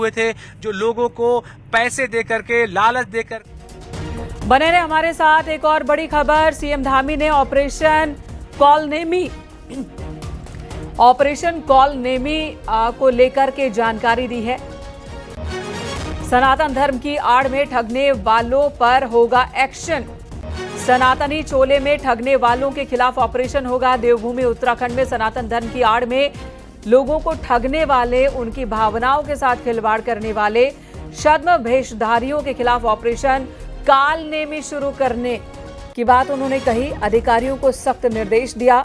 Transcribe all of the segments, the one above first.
हुए थे, जो लोगों को पैसे देकर के, लालच देकर। बने रहे हमारे साथ। एक और बड़ी खबर, सीएम धामी ने ऑपरेशन कॉल नेमी को लेकर के जानकारी दी है। सनातन धर्म की आड़ में ठगने वालों पर होगा एक्शन। सनातनी चोले में ठगने वालों के खिलाफ ऑपरेशन होगा। देवभूमि उत्तराखंड में सनातन धर्म की आड़ में लोगों को ठगने वाले, उनकी भावनाओं के साथ खिलवाड़ करने वाले छद्म भेषधारियों के खिलाफ ऑपरेशन काल नेमी शुरू करने की बात उन्होंने कही। अधिकारियों को सख्त निर्देश दिया।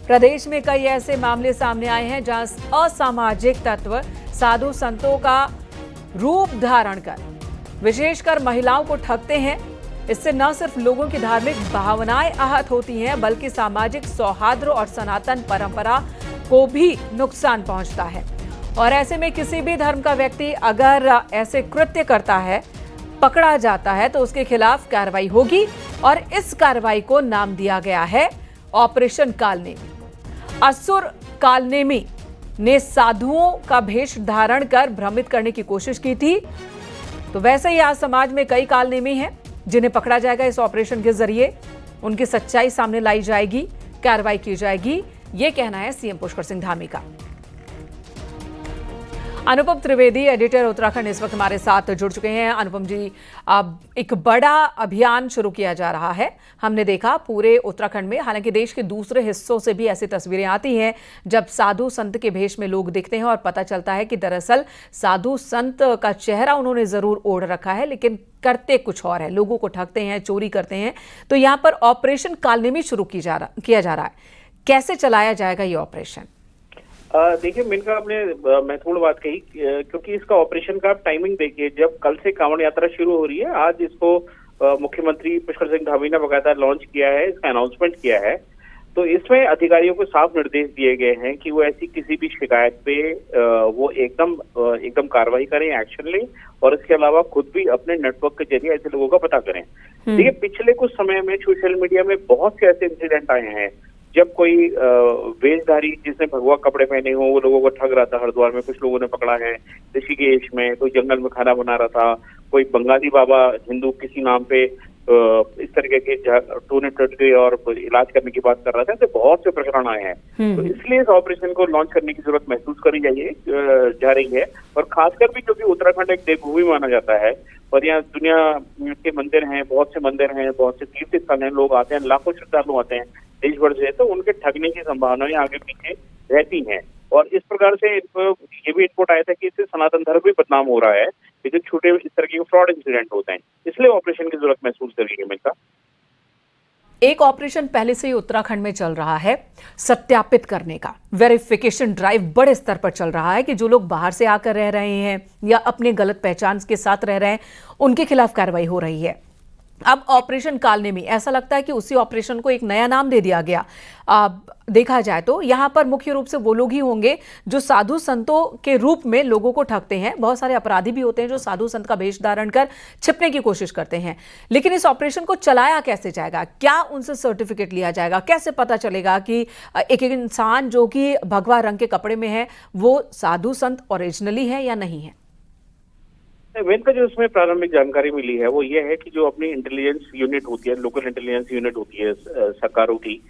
प्रदेश में कई ऐसे मामले सामने आए हैं जहां असामाजिक तत्व साधु संतों का रूप धारण कर विशेषकर महिलाओं को ठगते हैं। इससे न सिर्फ लोगों की धार्मिक भावनाएं आहत होती हैं, बल्कि सामाजिक सौहार्द और सनातन परंपरा को भी नुकसान पहुंचता है। और ऐसे में किसी भी धर्म का व्यक्ति अगर ऐसे कृत्य करता है, पकड़ा जाता है, तो उसके खिलाफ कार्रवाई होगी। और इस कार्रवाई को नाम दिया गया है ऑपरेशन कालनेमी। असुर कालनेमी ने साधुओं का भेष धारण कर भ्रमित करने की कोशिश की थी। तो वैसे ही आज समाज में कई कालनेमी हैं जिन्हें पकड़ा जाएगा। इस ऑपरेशन के जरिए उनकी सच्चाई सामने लाई जाएगी, कार्रवाई की जाएगी, ये कहना है सीएम पुष्कर सिंह धामी का। अनुपम त्रिवेदी, एडिटर उत्तराखंड, इस वक्त हमारे साथ जुड़ चुके हैं। अनुपम जी, अब एक बड़ा अभियान शुरू किया जा रहा है, हमने देखा पूरे उत्तराखंड में। हालांकि देश के दूसरे हिस्सों से भी ऐसी तस्वीरें आती हैं जब साधु संत के भेष में लोग दिखते हैं और पता चलता है कि दरअसल साधु संत का चेहरा उन्होंने जरूर ओढ़ रखा है, लेकिन करते कुछ और है, लोगों को ठगते हैं, चोरी करते हैं। तो यहाँ पर ऑपरेशन कालनेमी शुरू किया जा रहा है। कैसे चलाया जाएगा ये ऑपरेशन? देखिए मिनका, आपने महत्वपूर्ण बात कही, क्योंकि इसका ऑपरेशन का आप टाइमिंग देखिए। जब कल से कांवड़ यात्रा शुरू हो रही है, आज इसको मुख्यमंत्री पुष्कर सिंह धामी ने बकायदा लॉन्च किया है, इसका अनाउंसमेंट किया है। तो इसमें अधिकारियों को साफ निर्देश दिए गए हैं कि वो ऐसी किसी भी शिकायत पे वो एकदम कार्रवाई करें, एक्शन लें, और इसके अलावा खुद भी अपने नेटवर्क के जरिए ऐसे लोगों का पता करें। देखिए पिछले कुछ समय में सोशल मीडिया में बहुत से ऐसे इंसिडेंट आए हैं जब कोई वेशधारी जिसने भगवा कपड़े पहने हो वो लोगों को ठग रहा था। हरिद्वार में कुछ लोगों ने पकड़ा है, ऋषिकेश में कोई जंगल में खाना बना रहा था, कोई बंगाली बाबा हिंदू किसी नाम पे इस तरीके के टूने टटके और इलाज करने की बात कर रहा था। तो बहुत से प्रकरण आए हैं, तो इसलिए इस ऑपरेशन को लॉन्च करने की जरूरत महसूस करी जा रही है। और खासकर भी क्योंकि उत्तराखंड एक देवभूमि माना जाता है और यहाँ दुनिया के मंदिर हैं, बहुत से मंदिर हैं, बहुत से तीर्थ स्थल हैं, लोग आते हैं, लाखों श्रद्धालु आते हैं देश भर से, तो उनके ठगने की संभावनाएं आगे पीछे रहती हैं। और इस प्रकार से ये भी इनपुट आया था कि इससे सनातन धर्म भी बदनाम हो रहा है, ये जो छोटे इस तरह के फ्रॉड इंसिडेंट होते हैं, इसलिए ऑपरेशन की जरूरत महसूस करेगी। मिलता एक ऑपरेशन पहले से ही उत्तराखंड में चल रहा है, सत्यापित करने का वेरिफिकेशन ड्राइव बड़े स्तर पर चल रहा है कि जो लोग बाहर से आकर रह रहे हैं या अपने गलत पहचान के साथ रह रहे हैं, उनके खिलाफ कार्रवाई हो रही है। अब ऑपरेशन कालनेमी, ऐसा लगता है कि उसी ऑपरेशन को एक नया नाम दे दिया गया। देखा जाए तो यहां पर मुख्य रूप से वो लोग ही होंगे जो साधु संतों के रूप में लोगों को ठगते हैं। बहुत सारे अपराधी भी होते हैं जो साधु संत का भेष धारण कर छिपने की कोशिश करते हैं। लेकिन इस ऑपरेशन को चलाया कैसे जाएगा? क्या उनसे सर्टिफिकेट लिया जाएगा? कैसे पता चलेगा कि एक इंसान जो कि भगवा रंग के कपड़े में है वो साधु संत ओरिजिनली है या नहीं है? वेन का जो उसमें प्रारंभिक जानकारी मिली है वो ये है कि जो अपनी इंटेलिजेंस यूनिट होती है, लोकल इंटेलिजेंस यूनिट होती है सरकारों की,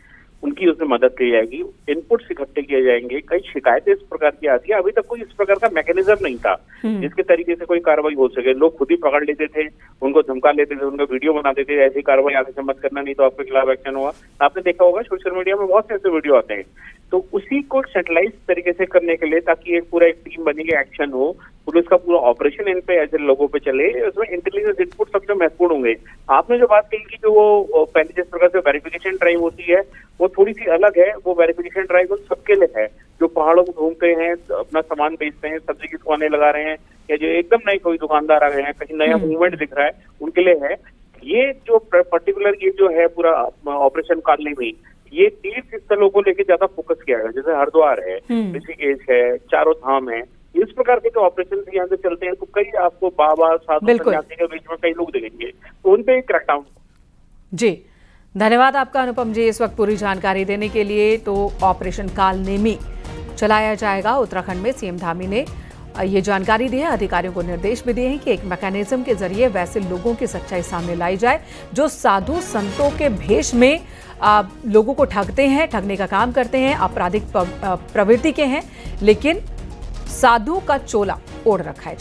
उनकी उसमें मदद की जाएगी, इनपुट्स इकट्ठे किए जाएंगे। कई शिकायतें इस प्रकार की आती है, अभी तक कोई इस प्रकार का मैकेनिज्म नहीं था जिसके तरीके से कोई कार्रवाई हो सके। लोग खुद ही पकड़ लेते थे, उनको धमका लेते थे, उनका वीडियो बना देते थे, ऐसी कार्रवाई आगे से मत करना नहीं तो आपके खिलाफ एक्शन हुआ। आपने देखा होगा सोशल मीडिया में बहुत से ऐसे वीडियो आते हैं। तो उसी को सेटेलाइज तरीके से करने के लिए, ताकि एक पूरा एक टीम बनेगी, एक्शन हो, पुलिस का पूरा ऑपरेशन इन पे ऐसे लोगों पे चले, उसमें इंटेलिजेंस इनपुट सबसे महत्वपूर्ण होंगे। आपने जो बात कही कि जो वो पहले जिस प्रकार से वेरिफिकेशन ड्राइव होती है वो थोड़ी सी अलग है। वो वेरिफिकेशन ड्राइव उन सबके लिए है जो पहाड़ों में घूमते हैं, अपना सामान बेचते हैं, सब्जी की दुकानें लगा रहे हैं, या जो एकदम नए कोई दुकानदार आ गए हैं, कहीं नया मूवमेंट दिख रहा है, उनके लिए है। ये जो पर्टिकुलर ये जो है पूरा ऑपरेशन कालनेमी, ये तीर्थ स्थलों को लेकर ज्यादा फोकस किया गया, जैसे हरिद्वार है, ऋषिकेश है, चारों धाम है, इस प्रकार के जो ऑपरेशन यहाँ से चलते हैं। तो कई आपको बाबा साधु सन्यासी के बीच में कई लोग दिखेंगे, तो उन पे क्रैकडाउन। जी धन्यवाद आपका अनुपम जी, इस वक्त पूरी जानकारी देने के लिए। तो ऑपरेशन कालनेमी चलाया जाएगा उत्तराखंड में, सीएम धामी ने ये जानकारी दी है। अधिकारियों को निर्देश भी दिए हैं कि एक मैकेनिज्म के जरिए वैसे लोगों की सच्चाई सामने लाई जाए जो साधु संतों के भेष में लोगों को ठगते हैं, ठगने का काम करते हैं, आपराधिक प्रवृत्ति के हैं, लेकिन साधु का चोला ओढ़ रखा है।